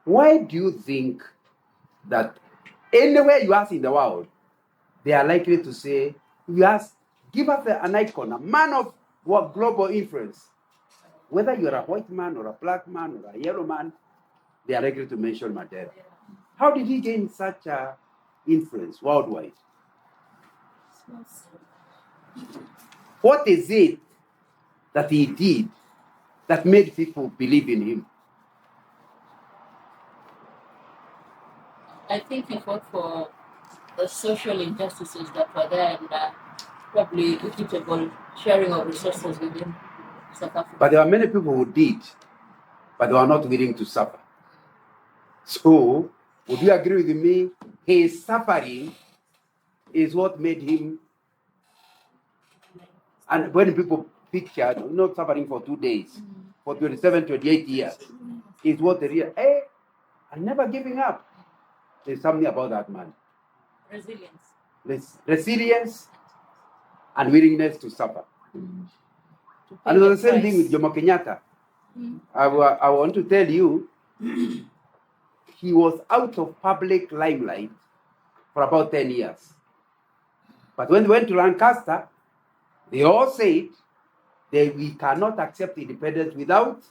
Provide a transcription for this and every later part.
Why do you think that anywhere you ask in the world, they are likely to say, you ask, give us an icon, a man of what global influence. Whether you're a white man or a black man or a yellow man, they are likely to mention Mandela. How did he gain such a influence worldwide? What is it that he did that made people believe in him? I think he fought for the social injustices that were there and probably equitable sharing of resources within South Africa. But there are many people who did, but they were not willing to suffer. So, would you agree with me? His suffering is what made him. And when people pictured not suffering for 2 days, for 27, 28 years, is what the real, I'm never giving up. There's something about that man. Resilience and willingness to suffer. And the same thing with Jomo Kenyatta. I want to tell you, he was out of public limelight for about 10 years. But when they went to Lancaster, they all said that we cannot accept independence without,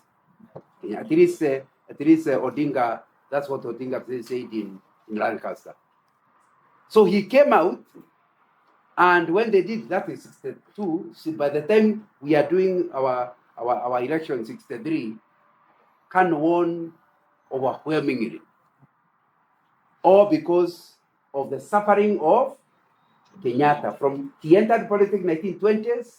at least Odinga, that's what Odinga said in Lancaster. So he came out, and when they did that in 62, so by the time we are doing our election in 63, Khan won overwhelmingly. All because of the suffering of Kenyatta. From he entered politics in the 1920s,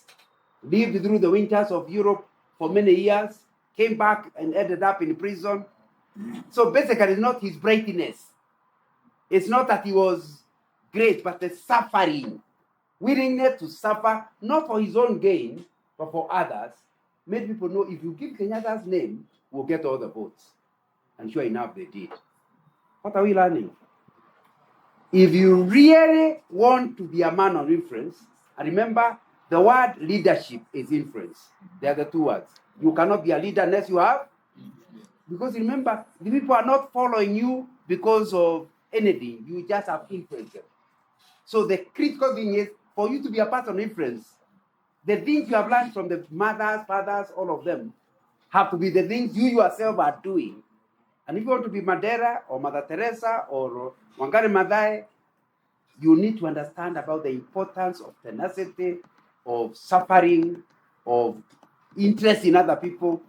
lived through the winters of Europe for many years, came back and ended up in prison. So basically, it's not his brightness. It's not that he was great, but the suffering, willingness to suffer, not for his own gain, but for others, made people know if you give Kenyatta's name, we'll get all the votes. And sure enough, they did. What are we learning? If you really want to be a man of influence, and remember, the word leadership is influence. They are the two words. You cannot be a leader unless you have. Because remember, the people are not following you because of anything. You just have influence them. So the critical thing is, for you to be a person of influence, the things you have learned from the mothers, fathers, all of them, have to be the things you yourself are doing. And if you want to be Mandela or Mother Teresa or Wangari Maathai, you need to understand about the importance of tenacity, of suffering, of interest in other people.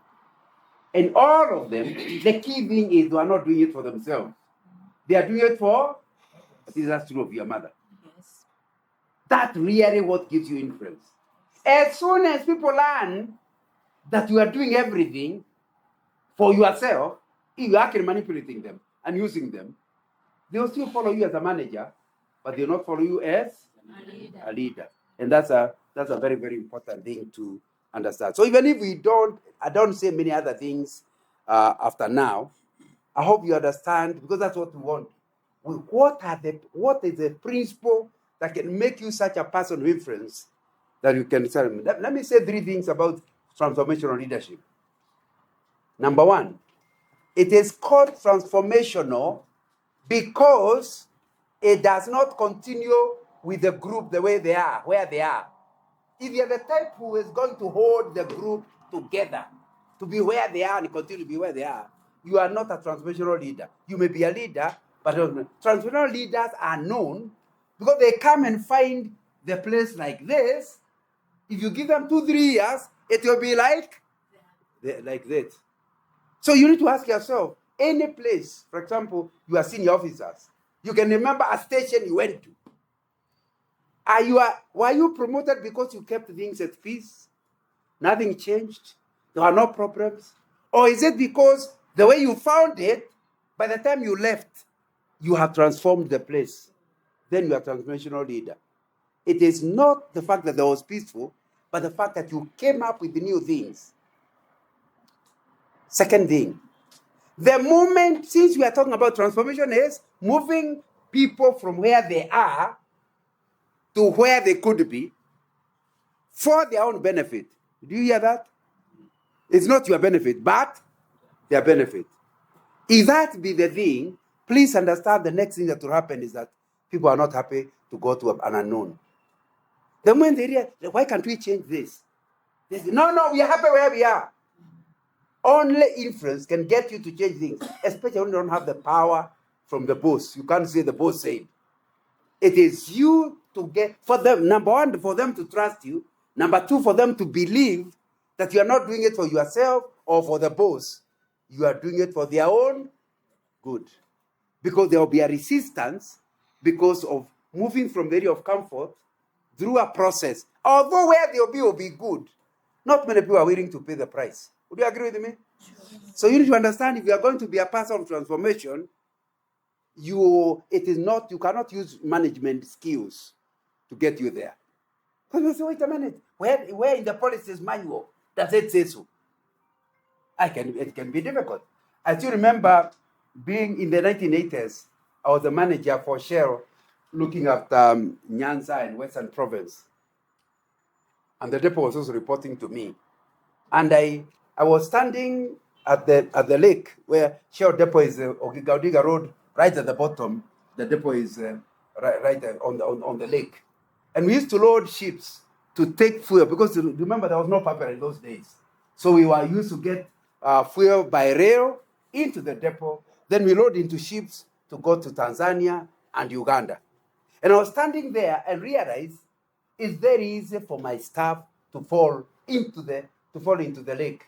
And all of them, the key thing is they are not doing it for themselves. They are doing it for, I think that's true of your mother. Yes. That's really what gives you influence. As soon as people learn that you are doing everything for yourself, you are actually manipulating them and using them, they will still follow you as a manager, but they will not follow you as a leader. And that's a very, very important thing to understand. So even if I don't say many other things after now, I hope you understand, because that's what we want. What is the principle that can make you such a person of influence that you can tell me? Let me say 3 things about transformational leadership. Number 1, it is called transformational because it does not continue with the group the way they are, where they are. If you're the type who is going to hold the group together to be where they are and continue to be where they are, you are not a transformational leader. You may be a leader, but transformational leaders are known because they come and find the place like this. If you give them 2-3 years, it will be like this. So you need to ask yourself, any place, for example, you are senior officers, you can remember a station you went to. Were you promoted because you kept things at peace? Nothing changed? There were no problems? Or is it because the way you found it, by the time you left, you have transformed the place? Then you are a transformational leader. It is not the fact that there was peaceful, but the fact that you came up with the new things. Second thing, the moment, since we are talking about transformation, is moving people from where they are to where they could be for their own benefit. Do you hear that? It's not your benefit, but their benefit. If that be the thing, please understand the next thing that will happen is that people are not happy to go to an unknown. The moment they realize, why can't we change this? They say, no, we are happy where we are. Only influence can get you to change things, especially when you don't have the power from the boss. You can't say the boss said. It is you to get, for them, number one, for them to trust you. Number two, for them to believe that you are not doing it for yourself or for the boss. You are doing it for their own good. Because there will be a resistance because of moving from the area of comfort through a process. Although where they will be good, not many people are willing to pay the price. Would you agree with me? Sure. So you need to understand, if you are going to be a person of transformation, you cannot use management skills to get you there. Because you say, wait a minute, where in the policies manual does it say so? It can be difficult. I still remember being in the 1980s, I was the manager for Shell, looking at Nyanza and Western Province. And the depot was also reporting to me. And I was standing at the lake where Shell depot is Ogiga Road, right at the bottom. The depot is right on the lake. And we used to load ships to take fuel, because remember there was no paper in those days. So we were used to get fuel by rail into the depot. Then we load into ships to go to Tanzania and Uganda. And I was standing there and realized it's very easy for my staff to fall into the lake.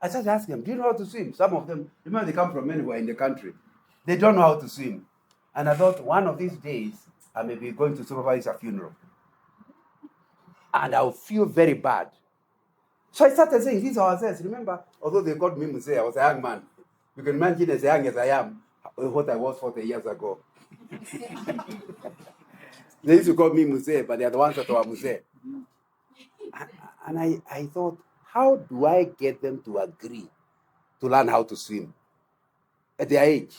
I started asking them, do you know how to swim? Some of them, remember, they come from anywhere in the country. They don't know how to swim. And I thought, one of these days, I may be going to supervise a funeral. And I'll feel very bad. So I started saying, these are ourselves. Remember, although they called me Muse, I was a young man. You can imagine, as young as I am, what I was 40 years ago. They used to call me Muse, but they are the ones that were Muse. And I thought, how do I get them to agree to learn how to swim at their age?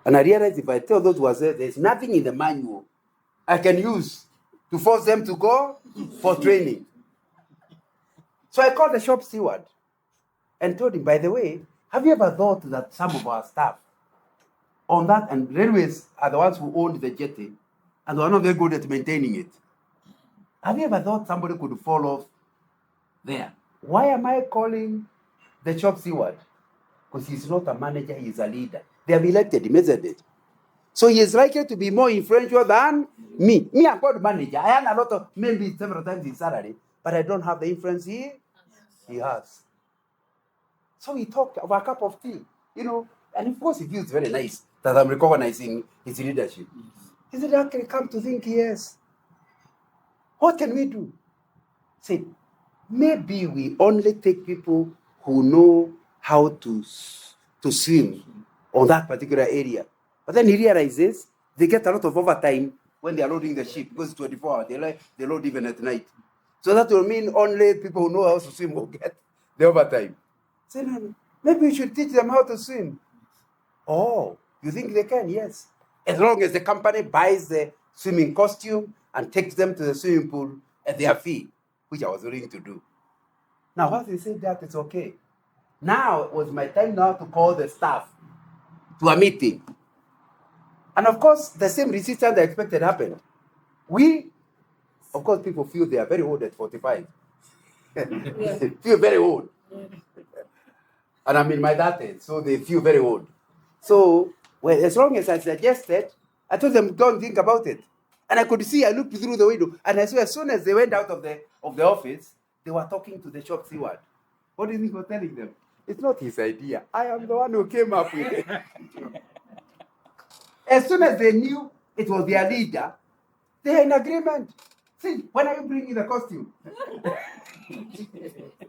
And I realized if I tell those who are there, there's nothing in the manual I can use to force them to go for training. So I called the shop steward and told him, by the way, have you ever thought that some of our staff on that, and railways are the ones who owned the jetty, and they are not very good at maintaining it. Have you ever thought somebody could fall off there? Why am I calling the shop steward? Because he's not a manager, he's a leader. They have elected him, isn't it? So he is likely to be more influential than me. Me, I'm called manager. I earn a lot of, maybe several times his salary, but I don't have the influence he has. So we talked over a cup of tea, and of course he feels very nice that I'm recognizing his leadership. He said, okay, come to think, yes. What can we do? Say, maybe we only take people who know how to swim on that particular area. But then he realizes they get a lot of overtime when they are loading the ship, because it's 24 hours. They load even at night. So that will mean only people who know how to swim will get the overtime. So maybe we should teach them how to swim. Oh, you think they can? Yes. As long as the company buys the swimming costume and takes them to the swimming pool at their fee, which I was willing to do. Now, once they said that, it's okay. Now it was my time now to call the staff to a meeting. And of course, the same resistance I expected happened. Of course, people feel they are very old at 45. Feel very old. And I'm in my 30s, so they feel very old. So, as long as I suggested, I told them, don't think about it. And I could see, I looked through the window, and I saw as soon as they went out of the office, they were talking to the shop steward. What do you think we're telling them? It's not his idea. I am the one who came up with it. As soon as they knew it was their leader, they are in agreement. See, when are you bringing the costume?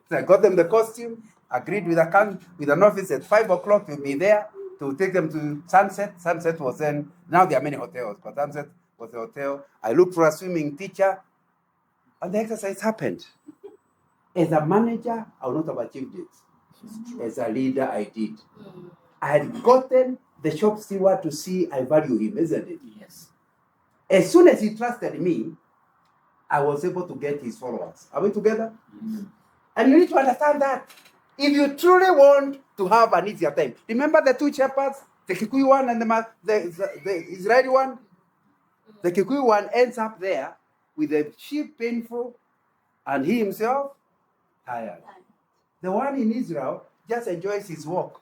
So I got them the costume, agreed with an office at 5 o'clock to be there to take them to Sunset. Sunset was then, now there are many hotels, but Sunset was the hotel. I looked for a swimming teacher, and the exercise happened. As a manager, I would not have achieved it. As a leader, I did. I had gotten the shop steward to see I value him, isn't it? Yes. As soon as he trusted me, I was able to get his followers. Are we together? Mm-hmm. And you need to understand that. If you truly want to have an easier time, remember the two shepherds, the Kikuyu one and the Israeli one? The Kikuyu one ends up there with the sheep painful and he himself tired. The one in Israel just enjoys his walk.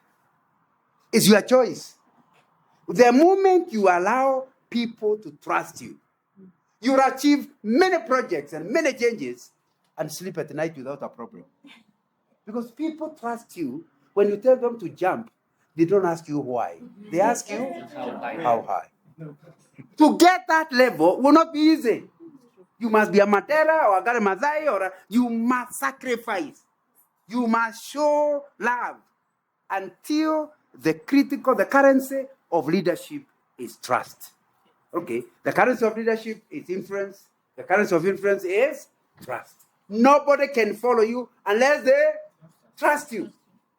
It's your choice. The moment you allow people to trust you, you'll achieve many projects and many changes and sleep at night without a problem. Because people trust you. When you tell them to jump, they don't ask you why. They ask you how high. To get that level will not be easy. You must be a Matera or a Gare Mazai, you must sacrifice. You must show love until the currency of leadership is trust. Okay, the currency of leadership is influence. The currency of influence is trust. Nobody can follow you unless they trust you.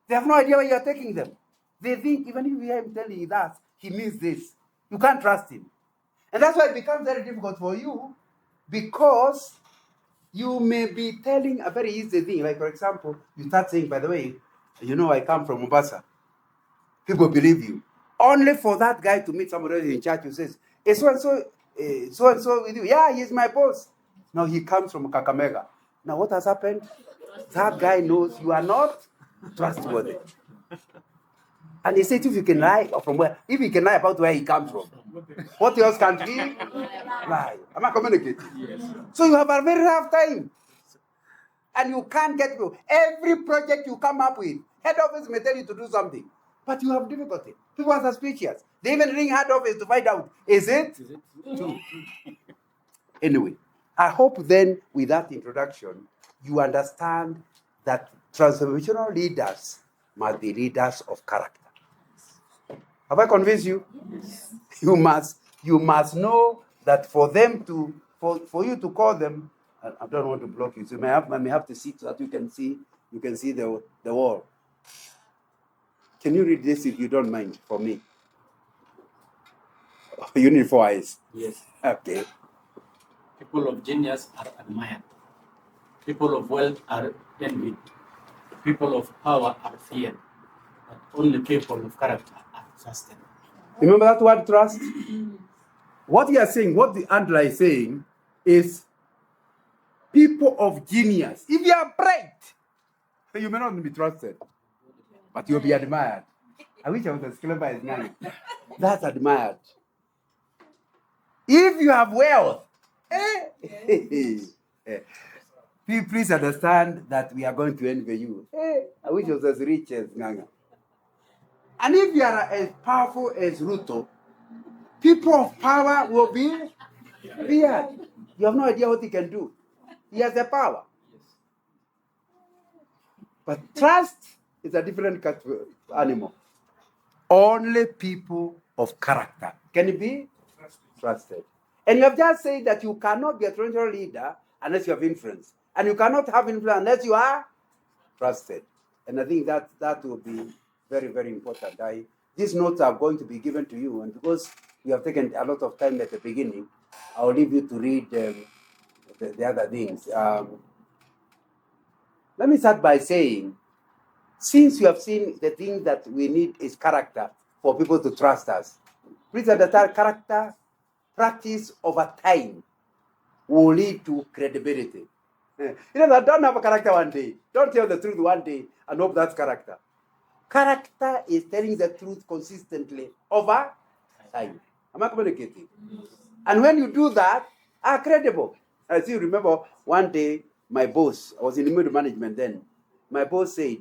They have no idea where you are taking them. They think even if you hear him telling you that, he means this. You can't trust him. And that's why it becomes very difficult for you, because you may be telling a very easy thing. Like, for example, you start saying, by the way, I come from Mombasa. People believe you. Only for that guy to meet somebody else in church who says, is so-and-so with you? Yeah, he's my boss. Now he comes from Kakamega. Now what has happened? That guy knows you are not trustworthy. And he said, if you can lie from where, if he can lie about where he comes from, what else can he lie? Am I communicating? Yes. So you have a very rough time. And you can't get people. Every project you come up with, head office may tell you to do something, but you have difficulty. People are suspicious. They even ring head office to find out, is it true? Anyway, I hope then with that introduction, you understand that transformational leaders must be leaders of character. Have I convinced you? Yes. You must know that for you to call them, I don't want to block you, so I may have to sit so that you can see the wall. Can you read this if you don't mind for me? You need 4 eyes. Yes. Okay. People of genius are admired. People of wealth are envied. People of power are feared. But only people of character are trusted. Remember that word, trust? What you are saying, what the Andra is saying is people of genius. If you are bright, you may not be trusted, but you'll be admired. I wish I was as clever as Nani. That's admired. If you have wealth, please understand that we are going to envy you. I wish I was as rich as Nganga. And if you are as powerful as Ruto, people of power will be feared. You have no idea what he can do. He has the power. But trust is a different animal. Only people of character can be trusted. And you have just said that you cannot be a transformational leader unless you have influence. And you cannot have influence unless you are trusted. And I think that will be very, very important. These notes are going to be given to you. And because we have taken a lot of time at the beginning, I'll leave you to read the other things. Let me start by saying, since you have seen the thing that we need is character for people to trust us, please understand character, practice over time will lead to credibility. Don't have a character one day. Don't tell the truth one day and hope that's character. Character is telling the truth consistently over time. Am I communicating? And when you do that, are credible. I still remember one day, my boss, I was in the middle management then, my boss said,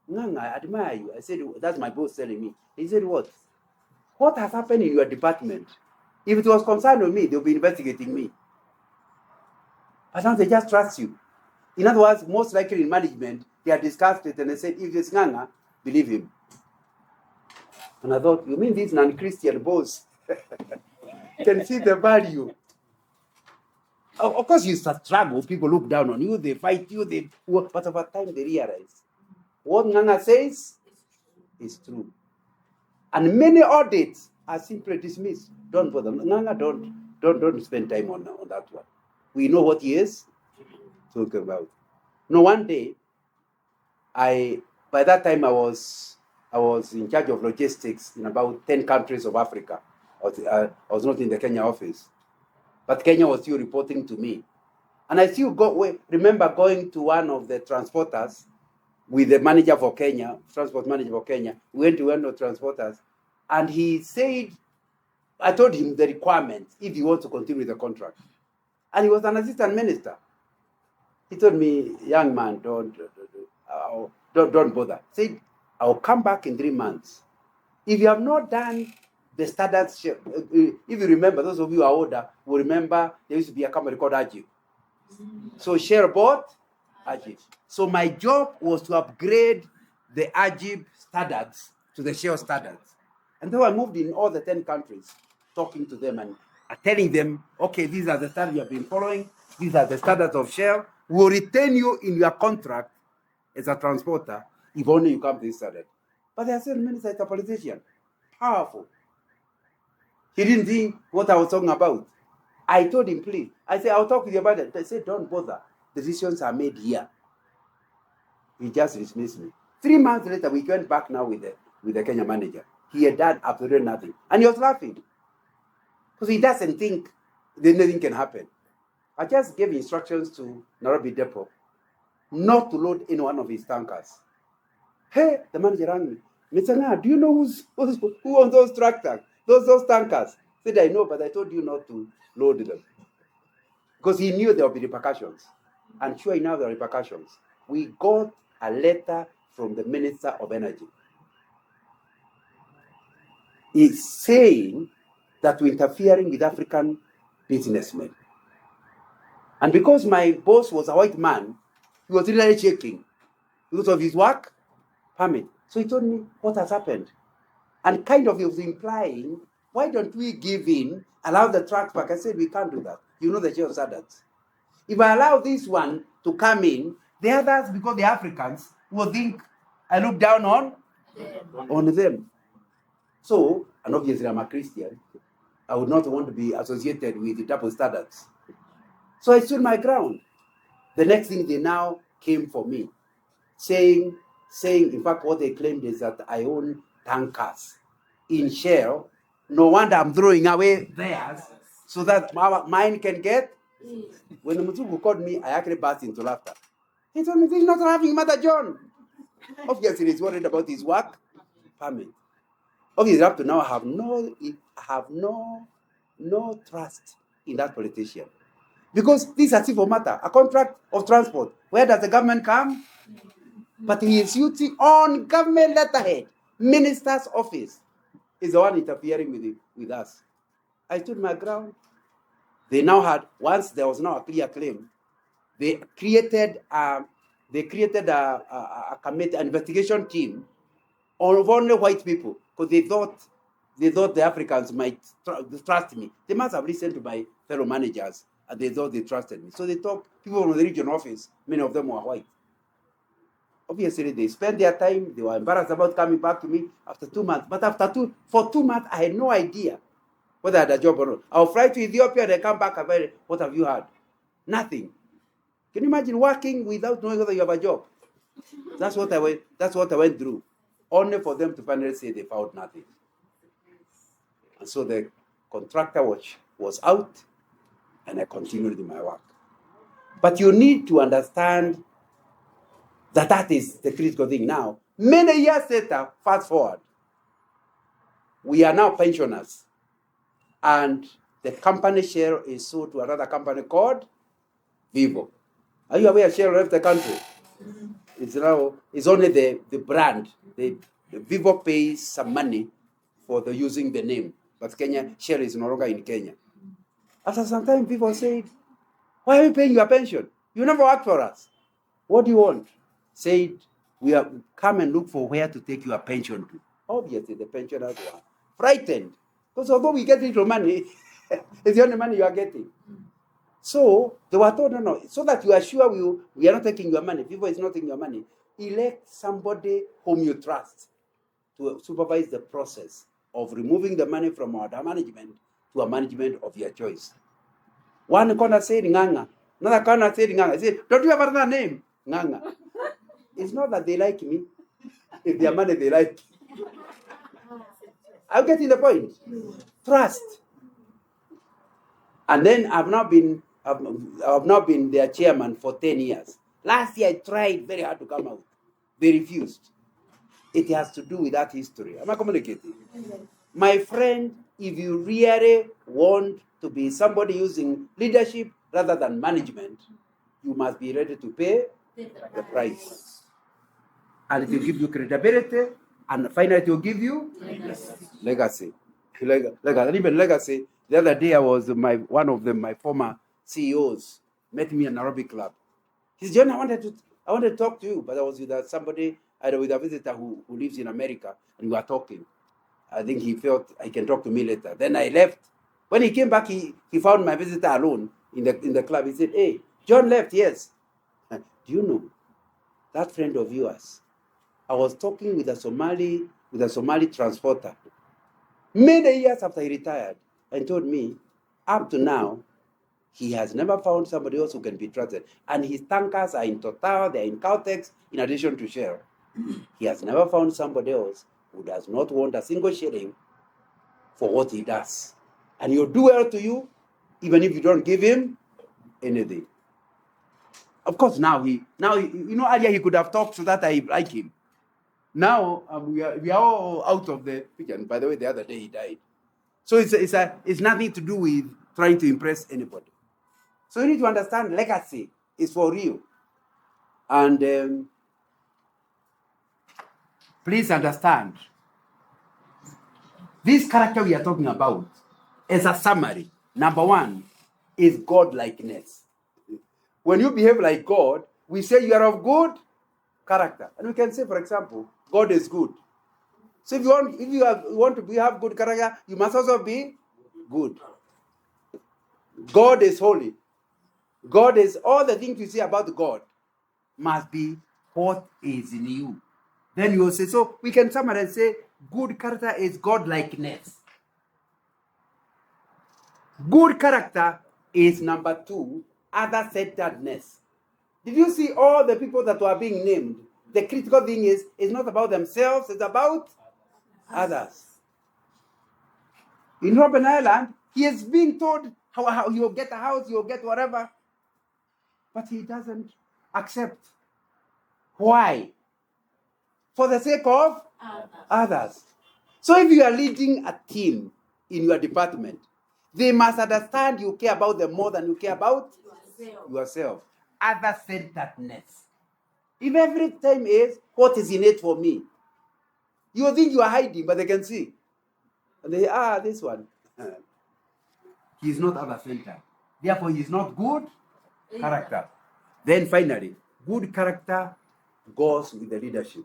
Nganga, I admire you. I said, that's my boss telling me. He said, what? What has happened in your department? If it was concerned with me, they'll be investigating me. But now they just trust you. In other words, most likely in management, they had discussed it and they said, if it's Nganga, believe him. And I thought, you mean this non-Christian boss can see the value? Of course, you struggle. People look down on you. They fight you. But over time, they realize what Nganga says is true. And many audits are simply dismissed. Don't bother. Nganga, don't spend time on that one. We know what he is talking about. No, one day, by By that time, I was in charge of logistics in about 10 countries of Africa. I was not in the Kenya office, but Kenya was still reporting to me. And I still remember going to one of the transporters with the manager for Kenya, transport manager for Kenya. We went to one of the transporters, and he said, I told him the requirements if he wants to continue with the contract. And he was an assistant minister. He told me, young man, don't bother. He said, I'll come back in 3 months. If you have not done the standards, if you remember, those of you who are older will remember there used to be a company called Ajib. So Shell bought Ajib. So my job was to upgrade the Ajib standards to the Shell standards. And so I moved in all the 10 countries, talking to them and telling them, okay, these are the standards you have been following. These are the standards of Shell. We'll retain you in your contract as a transporter if only you come to this standard. But they said, Minister is a politician. Powerful. He didn't think what I was talking about. I told him, please. I said, I'll talk with you about it. They said, don't bother. The decisions are made here. He just dismissed me. 3 months later, we went back now with the Kenya manager. He had done absolutely nothing. And he was laughing. Because he doesn't think that nothing can happen. I just gave instructions to Nairobi Depot not to load any one of his tankers. Hey, the manager rang me. Mr. Nga, do you know who owns those tractors? Those tankers? I said, I know, but I told you not to load them. Because he knew there would be repercussions. And sure enough, there are repercussions. We got a letter from the Minister of Energy. He's saying that we're interfering with African businessmen. And because my boss was a white man, he was really shaking because of his work permit. So he told me what has happened. And kind of he was implying, why don't we give in, allow the trucks back? I said, we can't do that. You know the Shell standards. If I allow this one to come in, the others, because they're Africans, will think I look down on them. So, and obviously I'm a Christian, I would not want to be associated with the double standards. So I stood my ground. The next thing they now came for me, saying, in fact, what they claimed is that I own tankers in Shell. No wonder I'm throwing away theirs so that mine can get. When the Muzungu called me, I actually burst into laughter. He told me, this is not having Mother John. Obviously, he's worried about his work permit. Obviously, up to now, I have no trust in that politician. Because this is a civil matter, a contract of transport. Where does the government come? But he is using on government letterhead. Minister's office is the one interfering with us. I stood my ground. They now had, once there was now a clear claim, they created a committee, an investigation team of only white people, because they thought the Africans might trust me. They must have listened to my fellow managers, and they thought they trusted me. So they talked, people from the region office, many of them were white. Obviously, they spent their time, they were embarrassed about coming back to me after 2 months. But for 2 months, I had no idea whether I had a job or not. I'll fly to Ethiopia and I come back and say, what have you had? Nothing. Can you imagine working without knowing whether you have a job? That's what I went through. Only for them to finally say they found nothing. And so the contractor was out, and I continued in my work. But you need to understand that is the critical thing now. Many years later, fast forward, we are now pensioners. And the company Shell is sold to another company called Vivo. Are you aware Shell left the country? It's only the brand. The Vivo pays some money for the using the name. But Shell is no longer in Kenya. After some time, people said, why are you paying your pension? You never worked for us. What do you want? Said, we have come and look for where to take your pension to. Obviously, the pensioners were frightened. Because although we get little money, it's the only money you are getting. So they were told, no, so that you are sure we are not taking your money. People is not taking your money. Elect somebody whom you trust to supervise the process of removing the money from our management to a management of your choice. One corner said Nganga. Another corner said Nganga. I said, don't you have another name? Nganga. It's not that they like me. If their money they like. I'm getting the point. Trust. And then I've not been their chairman for 10 years. Last year I tried very hard to come out. They refused. It has to do with that history. Am I communicating? My friend, if you really want to be somebody using leadership rather than management, you must be ready to pay the price. And it will give you credibility, and finally it will give you legacy. And even legacy, the other day I was one of them, my former CEOs, met me in an Arabic club. He said, John, I wanted to talk to you, but I was with somebody, with a visitor who lives in America, and we were talking. I think he felt I can talk to me later. Then I left. When he came back, he found my visitor alone in the club. He said, hey, John left, yes. Do you know that friend of yours? I was talking with a Somali transporter many years after he retired, and told me, up to now, he has never found somebody else who can be trusted. And his tankers are in Total, they're in Caltex, in addition to Shell. He has never found somebody else who does not want a single shilling for what he does. And he'll do well to you, even if you don't give him anything. Of course, now earlier he could have talked so that I like him. Now we are all out of the picture. And by the way, the other day he died. So it's nothing to do with trying to impress anybody. So you need to understand legacy is for real. And please understand, this character we are talking about, as a summary, number one is godlikeness. When you behave like God, we say you are of good character. And we can say, for example, God is good. So if you want to have good character, you must also be good. God is holy. God is, all the things you say about God must be what is in you. Then you will say, so we can summarize and say, good character is godlikeness. Good character is number two, other-centeredness. Did you see all the people that were being named? The critical thing is, it's not about themselves, it's about others. In Robben Island, he is being told how he will get a house, he will get whatever, but he doesn't accept. Why? For the sake of others. So if you are leading a team in your department, they must understand you care about them more than you care about yourself. Other-centeredness. If every time is, what is in it for me? You think you are hiding, but they can see. And they, this one. He's not other-centered. Therefore, he's not good character. Then finally, good character goes with the leadership.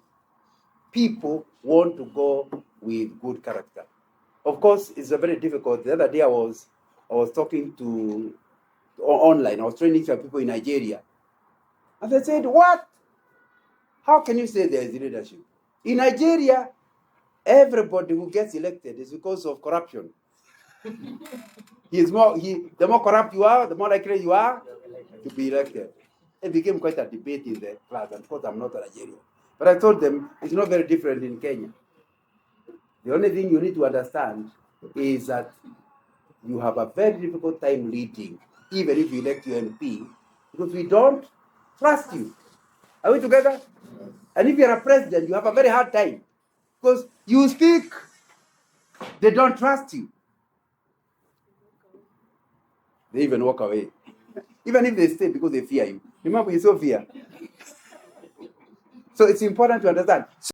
People want to go with good character. Of course, it's a very difficult. The other day I was talking to online. I was training some people in Nigeria. And they said, what? How can you say there is leadership? In Nigeria, everybody who gets elected is because of corruption. The more corrupt you are, the more likely you are to be elected. It became quite a debate in the class, and of course I'm not a Nigerian. But I told them it's not very different in Kenya. The only thing you need to understand is that you have a very difficult time leading, even if you elect your MP, because we don't trust you. Are we together? And if you're a president, you have a very hard time, because you speak, they don't trust you. They even walk away. Even if they stay because they fear you. Remember, you so fear. So it's important to understand.